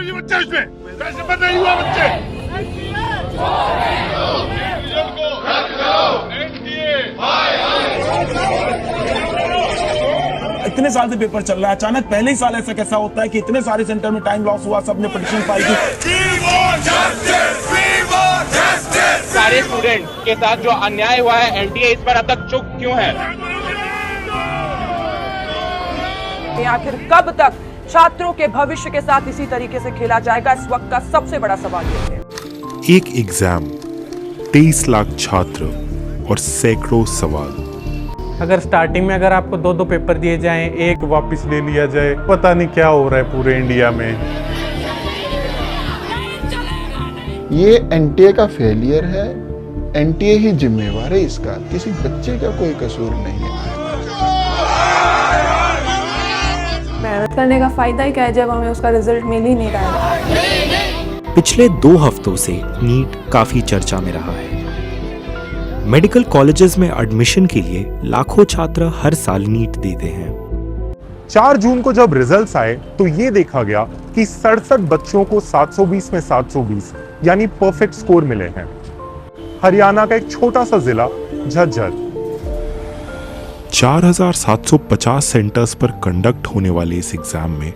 ये बच्चा इसमें कैसे बंद नहीं हुआ बच्चे। इतने साल से पेपर चल रहा है, अचानक पहले ही साल ऐसा कैसा होता है कि इतने सारे सेंटर में टाइम लॉस हुआ, सबने पिटीशन फाइल की। सारे स्टूडेंट के साथ जो अन्याय हुआ है, एनटीए इस पर अब तक चुप क्यों है? आखिर कब तक छात्रों के भविष्य के साथ इसी तरीके से खेला जाएगा, इस वक्त का सबसे बड़ा सवाल ये है। एक एग्जाम, 23 लाख छात्र और सैकड़ों सवाल। अगर स्टार्टिंग में अगर आपको 2-2 पेपर दिए जाएं, एक वापस ले लिया जाए, पता नहीं क्या हो रहा है पूरे इंडिया में। ये एनटीए का फेलियर है, एनटीए ही जिम्मेवार है इसका, किसी बच्चे का कोई कसूर नहीं है। मेहनत करने का फायदा ही क्या है जब हमें उसका रिजल्ट मिल ही नहीं रहा है। पिछले 2 हफ्तों से नीट काफी चर्चा में रहा है। मेडिकल कॉलेजेस में एडमिशन के लिए लाखों छात्र हर साल नीट देते हैं। 4 जून को जब रिजल्ट्स आए तो ये देखा गया कि 67 बच्चों को 720 में 720 यानी परफेक्ट स्कोर मिले हैं। हरियाणा का एक छोटा सा जिला झज्जर, 4750 सेंटर्स पर कंडक्ट होने वाले इस एग्जाम में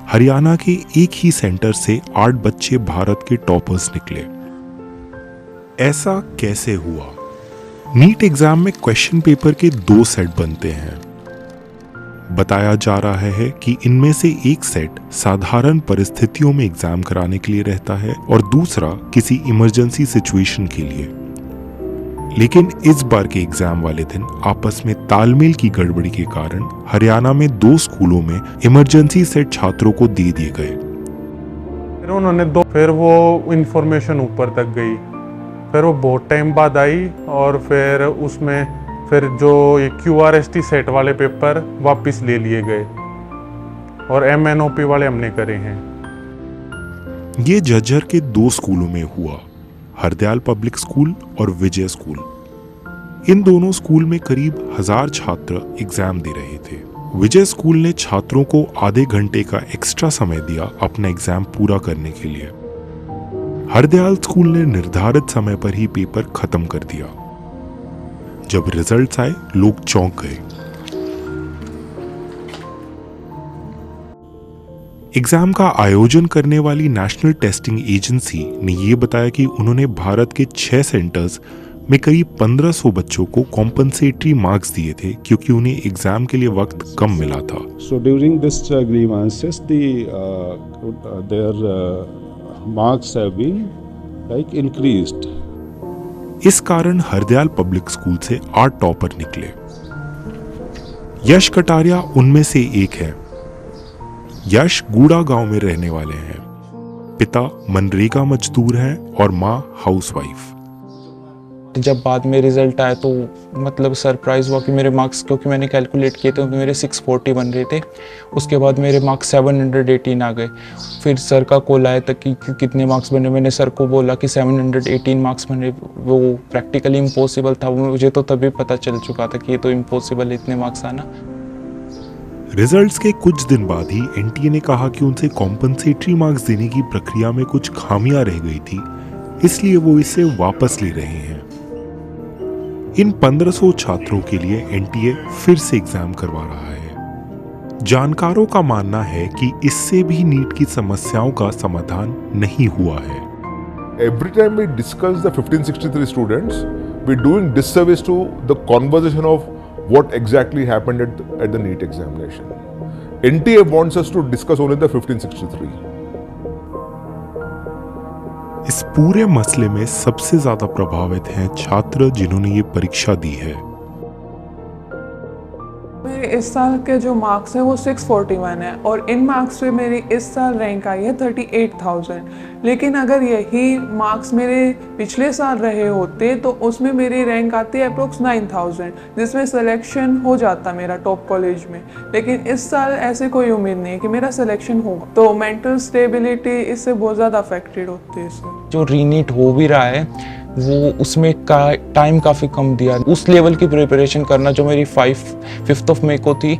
हरियाणा के एक ही सेंटर से 8 बच्चे भारत के टॉपर्स निकले। ऐसा कैसे हुआ? नीट एग्जाम में क्वेश्चन पेपर के 2 सेट बनते हैं। बताया जा रहा है कि इनमें से एक सेट साधारण परिस्थितियों में एग्जाम कराने के लिए रहता है और दूसरा किसी इमरजेंसी सिचुएशन के लिए। लेकिन इस बार के एग्जाम वाले दिन आपस में तालमेल की गड़बड़ी के कारण हरियाणा में 2 स्कूलों में इमरजेंसी सेट छात्रों को दे दिए गए। फिर वो इंफॉर्मेशन ऊपर तक गई, फिर वो बहुत टाइम बाद आई और फिर उसमें फिर जो ये QRST सेट वाले पेपर वापस ले लिए गए और MNOP वाले हमने करे हैं। ये झज्जर के 2 स्कूलों में हुआ, हरदयाल पब्लिक स्कूल और विजय स्कूल। इन दोनों स्कूल में करीब 1000 छात्र एग्जाम दे रहे थे। विजय स्कूल ने छात्रों को आधे घंटे का एक्स्ट्रा समय दिया अपना एग्जाम पूरा करने के लिए। हरदयाल स्कूल ने निर्धारित समय पर ही पेपर खत्म कर दिया। जब रिजल्ट्स आए, लोग चौंक गए। एग्जाम का आयोजन करने वाली नेशनल टेस्टिंग एजेंसी ने यह बताया कि उन्होंने भारत के 6 सेंटर्स में करीब 1500 बच्चों को कॉम्पनसेटरी मार्क्स दिए थे क्योंकि उन्हें एग्जाम के लिए वक्त कम मिला था। So during this grievances, their marks have been increased. इस कारण हरदयाल पब्लिक स्कूल से 8 टॉपर निकले। यश कटारिया उनमें से एक है। यश गूड़ा गांव में रहने वाले हैं। पिता मनरेगा मजदूर हैं और मां हाउसवाइफ। जब बाद में रिजल्ट आया तो मतलब सरप्राइज हुआ कि मेरे मार्क्स, क्योंकि मैंने कैलकुलेट किए थे, मेरे 640 बन रहे थे। उसके बाद मेरे मार्क्स 718 आ गए। फिर सर का कॉल आया तक कि कितने मार्क्स बने। मैंने सर को बोला कि 718 मार्क्स बने। वो प्रैक्टिकली इम्पॉसिबल था। मुझे तो तभी पता चल चुका था कि ये तो इम्पॉसिबल है इतने मार्क्स आना। रिजल्ट्स के कुछ दिन बाद ही एनटीए ने कहा कि उनसे कॉम्पनसेटरी मार्क्स देने की प्रक्रिया में कुछ खामियां रह गई थी, इसलिए वो इसे वापस ले रहे हैं। इन 1500 छात्रों के लिए एनटीए फिर से एग्जाम करवा रहा है। जानकारों का मानना है कि इससे भी नीट की समस्याओं का समाधान नहीं हुआ है। Every time we discuss the 1563 students, we're doing disservice to the conversation of what exactly happened at the NEET examination. NTA wants us to discuss only the 1563. इस पूरे मसले में सबसे ज्यादा प्रभावित हैं छात्र जिन्होंने ये परीक्षा दी है। मेरे इस साल के जो मार्क्स हैं वो 641 है और इन मार्क्स पे मेरी इस साल रैंक आई है 38,000। लेकिन अगर यही मार्क्स मेरे पिछले साल रहे होते तो उसमें मेरी रैंक आती है अप्रोक्स 9,000, जिसमें सिलेक्शन हो जाता मेरा टॉप कॉलेज में। लेकिन इस साल ऐसे कोई उम्मीद नहीं है कि मेरा सिलेक्शन होगा, तो मेंटल स्टेबिलिटी इससे बहुत ज़्यादा अफेक्टेड होती है। जो रीनीट हो भी रहा है वो उसमें टाइम काफ़ी कम दिया। उस लेवल की प्रिपरेशन करना जो मेरी 5th ऑफ मई को थी,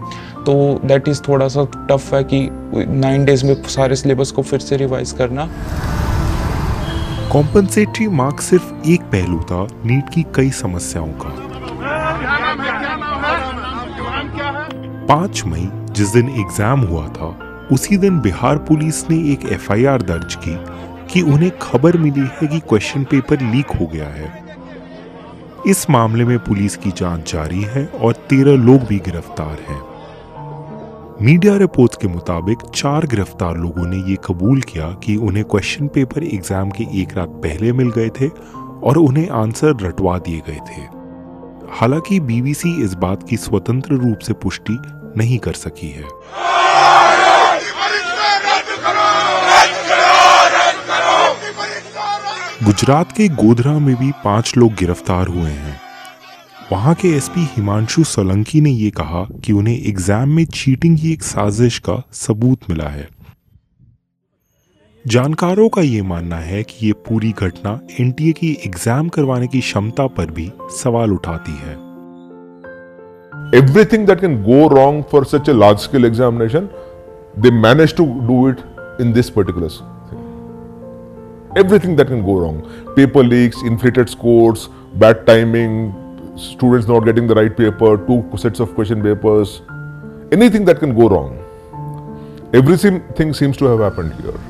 तो दैट इज़ थोड़ा सा टफ है कि 9 डेज में सारे सिलेबस को फिर से रिवाइज करना। कॉम्पनसेटरी मार्क्स सिर्फ एक पहलू था नीट की कई समस्याओं का। 5 मई जिस दिन एग्जाम हुआ था, उसी दिन बिहार पुलिस ने एक FIR दर्ज की कि उन्हें खबर मिली है कि क्वेश्चन पेपर लीक हो गया है। इस मामले में पुलिस की जांच जारी है और 13 लोग भी गिरफ्तार हैं। मीडिया रिपोर्ट्स के मुताबिक 4 गिरफ्तार लोगों ने ये कबूल किया कि उन्हें क्वेश्चन पेपर एग्जाम के एक रात पहले मिल गए थे और उन्हें आंसर रटवा दिए गए थे। हालांकि BBC इस बात की स्वतंत्र रूप से पुष्टि नहीं कर सकी है। गुजरात के गोधरा में भी 5 लोग गिरफ्तार हुए हैं। वहां के SP हिमांशु सोलंकी ने यह कहा कि उन्हें एग्जाम में चीटिंग की एक साजिश का सबूत मिला है। जानकारों का यह मानना है कि ये पूरी घटना NTA की एग्जाम करवाने की क्षमता पर भी सवाल उठाती है। Everything that can go wrong for such a large scale examination, they managed to do it in this particular thing. Everything that can go wrong, paper leaks, inflated scores, bad timing, students not getting the right paper, 2 sets of question papers, anything that can go wrong. Everything seems to have happened here.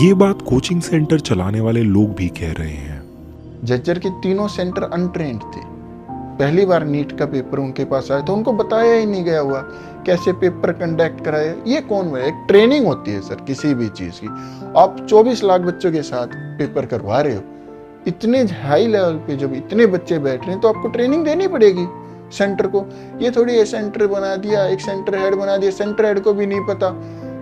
ये बात coaching centre चलाने वाले लोग भी कह रहे हैं। जज्जर के तीनों सेंटर अनट्रेंड थे। पहली बार नीट का पेपर उनके पास आया तो उनको बताया ही नहीं गया हुआ कैसे पेपर कंडक्ट कराए। ये कौन है? एक ट्रेनिंग होती है सर किसी भी चीज की। आप 24 लाख बच्चों के साथ पेपर करवा रहे हो, इतने हाई लेवल पे जब इतने बच्चे बैठ रहे हैं तो आपको ट्रेनिंग देनी पड़ेगी सेंटर को। ये थोड़ी है सेंटर बना दिया, एक सेंटर हेड बना दिया, सेंटर हेड को भी नहीं पता।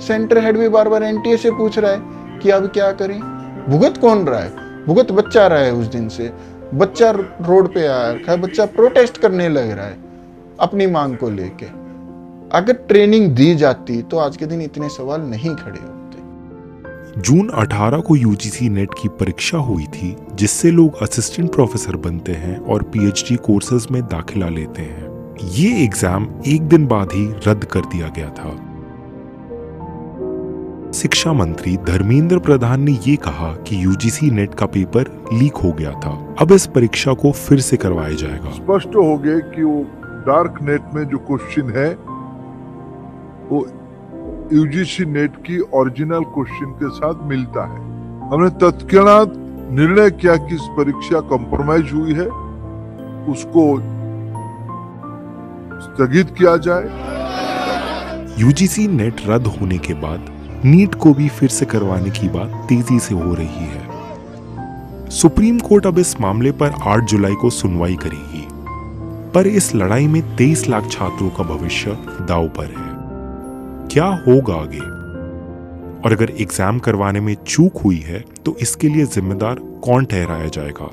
सेंटर हेड भी बार बार NTA से पूछ रहा है कि अब क्या करें। भुगत कौन रहा है? भुगत बच्चा रहा है। उस दिन से बच्चा रोड पे आ रखा है, बच्चा प्रोटेस्ट करने लग रहा है अपनी मांग को लेके। अगर ट्रेनिंग दी जाती तो आज के दिन इतने सवाल नहीं खड़े होते। जून 18 को UGC नेट की परीक्षा हुई थी, जिससे लोग असिस्टेंट प्रोफेसर बनते हैं और PhD कोर्सेज में दाखिला लेते हैं। ये एग्जाम एक दिन बाद ही रद्द कर दिया गया था। शिक्षा मंत्री धर्मेंद्र प्रधान ने ये कहा कि UGC नेट का पेपर लीक हो गया था, अब इस परीक्षा को फिर से करवाया जाएगा। स्पष्ट हो गया कि वो डार्क नेट में जो क्वेश्चन है वो UGC नेट की ओरिजिनल क्वेश्चन के साथ मिलता है। हमने तत्क्षणात निर्णय किया कि इस परीक्षा कॉम्प्रोमाइज हुई है, उसको स्थगित किया जाए। UGC नेट रद्द होने के बाद नीट को भी फिर से करवाने की बात तेजी से हो रही है। सुप्रीम कोर्ट अब इस मामले पर 8 जुलाई को सुनवाई करेगी, पर इस लड़ाई में 23 लाख छात्रों का भविष्य दांव पर है। क्या होगा आगे? और अगर एग्जाम करवाने में चूक हुई है तो इसके लिए जिम्मेदार कौन ठहराया जाएगा?